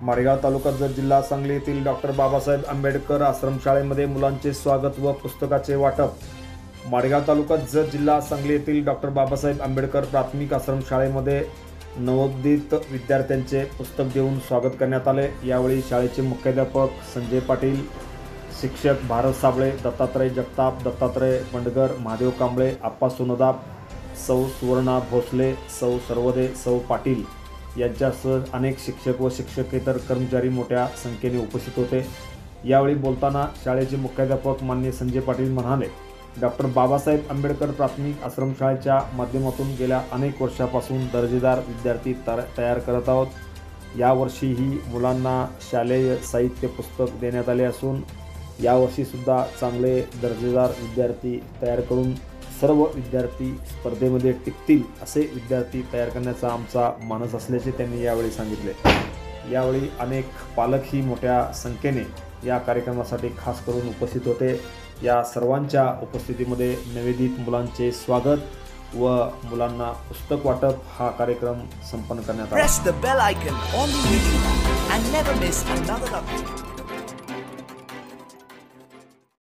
मारेगाव तालुका जत जिल्हा सांगली येथील डॉक्टर बाबासाहेब आंबेडकर आश्रमशाळेमध्ये मुलांचे स्वागत व पुस्तकाचे वाटप। मारेगाव तालुका जत जिल्हा सांगली येथील डॉक्टर बाबासाहेब आंबेडकर प्राथमिक आश्रमशाळेमध्ये नवोदित विद्यार्थ्यांचे पुस्तक देऊन स्वागत करण्यात आले। यावेळी शाळेचे मुख्याध्यापक संजय पाटील, शिक्षक भारत साबळे, दत्तात्रय जगताप, दत्तात्रय बंडगर, महादेव कांबळे, आप्पा सोनदाप, सौ सुवर्णा भोसले, सौ सर्वदे, सौ पाटील यांच्यासह अनेक शिक्षक व शिक्षकेतर कर्मचारी मोठ्या संख्येने उपस्थित होते। यावेळी बोलताना शाळेचे मुख्याध्यापक माननीय संजय पाटील म्हणाले, डॉक्टर बाबासाहेब आंबेडकर प्राथमिक आश्रमशाळेच्या माध्यमातून गेल्या अनेक वर्षापासून दर्जेदार विद्यार्थी तयार करत आहोत। यावर्षीही मुलांना शालेय साहित्य पुस्तक देण्यात आले असून यावर्षीसुद्धा चांगले दर्जेदार विद्यार्थी तयार करून सर्व विद्यार्थी स्पर्धेमध्ये टिकतील असे विद्यार्थी तयार करण्याचा आमचा मानस असल्याचे त्यांनी यावेळी सांगितले। यावेळी अनेक पालकही मोठ्या संख्येने या कार्यक्रमासाठी खास करून उपस्थित होते। या सर्वांच्या उपस्थितीमध्ये नवोदित मुलांचे स्वागत व मुलांना पुस्तक वाटप हा कार्यक्रम संपन्न करण्यात आला। Press the bell icon on the video and never miss another update.